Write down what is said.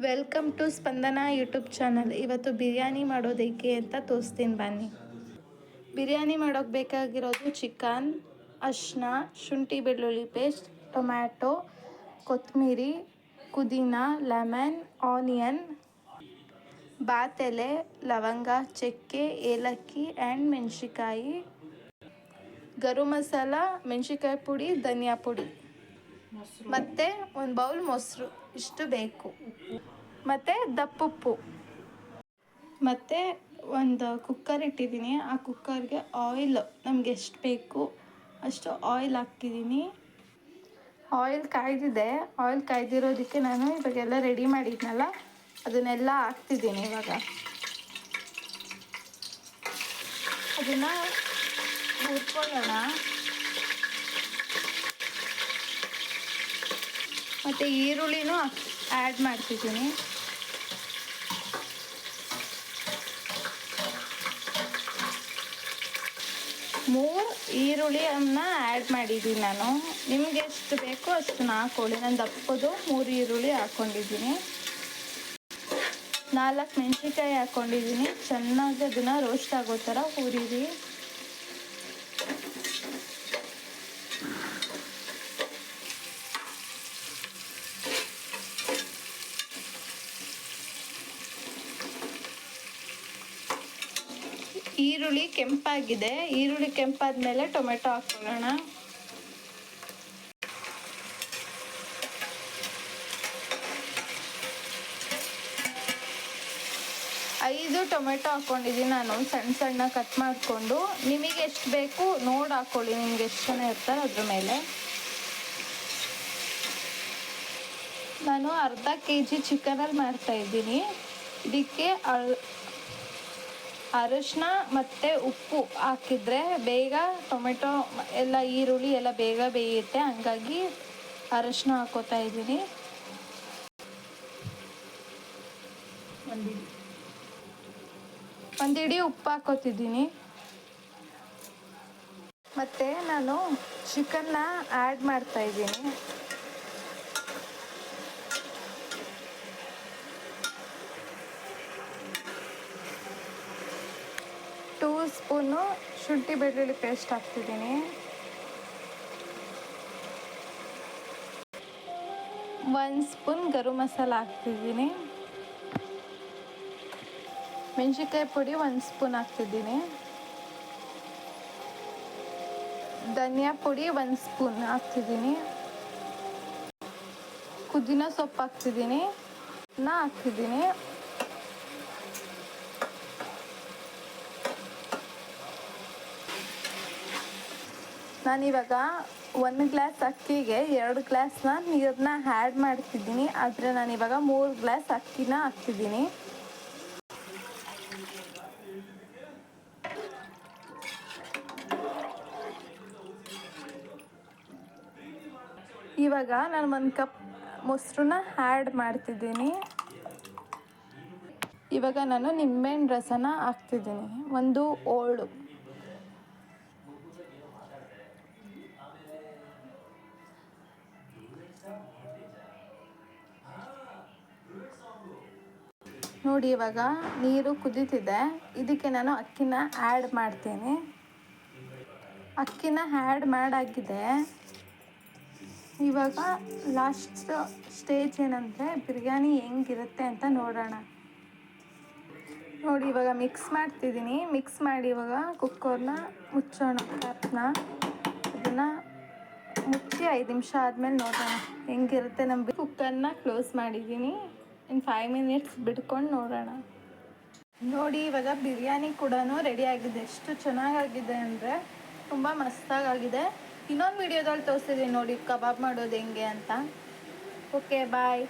Welcome to Spandana YouTube channel. ಇವತ್ತು ಬಿರಿಯಾನಿ ಮಾಡೋದು ಹೇಗೆ ಅಂತ ತೋರಿಸ್ತೀನಿ ಬನ್ನಿ. ಬಿರಿಯಾನಿ ಮಾಡೋಕ್ಕೆ ಬೇಕಾಗಿರೋದು ಚಿಕನ್, ಅರಿಶಿನ, ಶುಂಠಿ ಬೆಳ್ಳುಳ್ಳಿ ಪೇಸ್ಟ್, ಟೊಮ್ಯಾಟೊ, ಕೊತ್ತಂಬರಿ, ಪುದೀನ, ಲೆಮನ್, ಆನಿಯನ್, ಬಾತ್ ಎಲೆ, ಲವಂಗ, ಚಕ್ಕೆ, ಏಲಕ್ಕಿ ಆ್ಯಂಡ್ ಮೆಣಸಿಕಾಯಿ, ಗರಂ ಮಸಾಲ, ಮೆಣಸಿಕಾಯಿ ಪುಡಿ, ಧನಿಯಾ ಪುಡಿ ಮತ್ತು ಒಂದು ಬೌಲ್ ಮೊಸರು ಇಷ್ಟು ಬೇಕು. ಮತ್ತು ದಪ್ಪುಪ್ಪು ಮತ್ತು ಒಂದು ಕುಕ್ಕರ್ ಇಟ್ಟಿದ್ದೀನಿ. ಆ ಕುಕ್ಕರ್ಗೆ ಆಯಿಲ್ ನಮ್ಗೆ ಎಷ್ಟು ಬೇಕು ಅಷ್ಟು ಆಯಿಲ್ ಹಾಕ್ತಿದ್ದೀನಿ. ಆಯಿಲ್ ಕಾಯ್ದಿದೆ. ಆಯಿಲ್ ಕಾಯ್ದಿರೋದಕ್ಕೆ ನಾನು ಇವಾಗೆಲ್ಲ ರೆಡಿ ಮಾಡಿದ್ನಲ್ಲ ಅದನ್ನೆಲ್ಲ ಹಾಕ್ತಿದ್ದೀನಿ. ಇವಾಗ ಅದನ್ನು ಹುರ್ಕೊಳ್ಳೋಣ. ಮತ್ತು ಈರುಳ್ಳಿನೂ ಆ್ಯಡ್ ಮಾಡ್ತಿದ್ದೀನಿ. ಮೂರು ಈರುಳ್ಳಿಯನ್ನು ಆ್ಯಡ್ ಮಾಡಿದ್ದೀನಿ ನಾನು. ನಿಮ್ಗೆ ಎಷ್ಟು ಬೇಕೋ ಅಷ್ಟನ್ನು ಹಾಕ್ಕೊಳ್ಳಿ. ನಾನು ದಪ್ಪದು 3 ಈರುಳ್ಳಿ ಹಾಕ್ಕೊಂಡಿದ್ದೀನಿ. 4 ಮೆಣಸಿನ್ಕಾಯಿ ಹಾಕ್ಕೊಂಡಿದ್ದೀನಿ. ಚೆನ್ನಾಗಿ ಅದನ್ನು ರೋಸ್ಟ್ ಆಗೋ ಥರ ಹುರಿರಿ. ಈರುಳ್ಳಿ ಕೆಂಪಾಗಿದೆ. ಈರುಳ್ಳಿ ಕೆಂಪಾದ ಮೇಲೆ ಟೊಮೆಟೊ ಹಾಕ್ಕೊಳ್ಳೋಣ. ಐದು ಟೊಮೆಟೊ ಹಾಕ್ಕೊಂಡಿದ್ದೀನಿ ನಾನು, ಸಣ್ಣ ಸಣ್ಣ ಕಟ್ ಮಾಡಿಕೊಂಡು. ನಿಮಗೆ ಎಷ್ಟು ಬೇಕು ನೋಡಿ ಹಾಕ್ಕೊಳ್ಳಿ, ನಿಮ್ಗೆ ಎಷ್ಟು ಜನ ಇರ್ತಾರೆ ಅದ್ರ ಮೇಲೆ. ನಾನು ಅರ್ಧ kg ಚಿಕನಲ್ಲಿ ಮಾಡ್ತಾಯಿದ್ದೀನಿ. ಇದಕ್ಕೆ ಅರಿಶಿನ ಮತ್ತು ಉಪ್ಪು ಹಾಕಿದರೆ ಬೇಗ ಟೊಮೆಟೊ ಎಲ್ಲ ಈರುಳ್ಳಿ ಎಲ್ಲ ಬೇಗ ಬೇಯುತ್ತೆ. ಹಂಗಾಗಿ ಅರಿಶಿನ ಹಾಕ್ಕೋತಾ ಇದ್ದೀನಿ. ಒಂದು ಹಿಡಿ ಉಪ್ಪು ಹಾಕ್ಕೋತಿದ್ದೀನಿ. ಮತ್ತು ನಾನು ಚಿಕನ್ನ ಆ್ಯಡ್ ಮಾಡ್ತಾಯಿದ್ದೀನಿ. ಸ್ಪೂನು ಶುಂಠಿ ಬೆಳ್ಳುಳ್ಳಿ ಪೇಸ್ಟ್ ಹಾಕ್ತಿದ್ದೀನಿ. 1 ಸ್ಪೂನ್ ಗರಂ ಮಸಾಲ ಹಾಕ್ತಿದ್ದೀನಿ. ಮೆಣಸಿನ್ಕಾಯಿ ಪುಡಿ 1 ಸ್ಪೂನ್ ಹಾಕ್ತಿದ್ದೀನಿ. ಧನಿಯಾ ಪುಡಿ 1 ಸ್ಪೂನ್ ಹಾಕ್ತಿದ್ದೀನಿ. ಪುದೀನ ಸೊಪ್ಪು ಹಾಕ್ತಿದ್ದೀನಿ. ನಾನಿವಾಗ 1 ಗ್ಲಾಸ್ ಅಕ್ಕಿಗೆ 2 ಗ್ಲಾಸ್ನ ನೀರನ್ನ ಆ್ಯಡ್ ಮಾಡ್ತಿದ್ದೀನಿ. ಆದರೆ ನಾನಿವಾಗ 3 ಗ್ಲಾಸ್ ಅಕ್ಕಿನ ಹಾಕ್ತಿದ್ದೀನಿ. ಇವಾಗ ನಾನು 1 ಕಪ್ ಮೊಸರನ್ನ ಆ್ಯಡ್ ಮಾಡ್ತಿದ್ದೀನಿ. ಇವಾಗ ನಾನು ನಿಂಬೆಹಣ್ಣು ರಸನ ಹಾಕ್ತಿದ್ದೀನಿ, 1 ಹೋಳು. ನೋಡಿ ಇವಾಗ ನೀರು ಕುದೀತಿದೆ. ಇದಕ್ಕೆ ನಾನು ಅಕ್ಕಿನ ಆ್ಯಡ್ ಮಾಡ್ತೀನಿ. ಅಕ್ಕಿನ ಆ್ಯಡ್ ಮಾಡಾಗಿದೆ. ಇವಾಗ ಲಾಸ್ಟ್ ಸ್ಟೇಜ್ ಏನಂದರೆ ಬಿರಿಯಾನಿ ಹೆಂಗಿರುತ್ತೆ ಅಂತ ನೋಡೋಣ. ನೋಡಿ ಇವಾಗ ಮಿಕ್ಸ್ ಮಾಡ್ತಿದ್ದೀನಿ. ಮಿಕ್ಸ್ ಮಾಡಿ ಇವಾಗ ಕುಕ್ಕರ್ನ ಮುಚ್ಚೋಣ. ಕ್ಯಾಪ್ನ ಅದನ್ನು ಮುಚ್ಚಿ 5 ನಿಮಿಷ ಆದಮೇಲೆ ನೋಡೋಣ ಹೆಂಗಿರುತ್ತೆ. ನಮ್ಮ ಕುಕ್ಕರ್ನ ಕ್ಲೋಸ್ ಮಾಡಿದ್ದೀನಿ. ಇನ್ನು 5 ಮಿನಿಟ್ಸ್ ಬಿಟ್ಕೊಂಡು ನೋಡೋಣ. ನೋಡಿ ಇವಾಗ ಬಿರಿಯಾನಿ ಕೂಡ ರೆಡಿ ಆಗಿದೆ. ಎಷ್ಟು ಚೆನ್ನಾಗಾಗಿದೆ ಅಂದರೆ ತುಂಬ ಮಸ್ತಾಗಿದೆ. ಇನ್ನೊಂದು ವಿಡಿಯೋದಲ್ಲಿ ತೋರಿಸ್ತಿದ್ದೀನಿ ನೋಡಿ ಕಬಾಬ್ ಮಾಡೋದು ಹೆಂಗೆ ಅಂತ. ಓಕೆ ಬಾಯ್.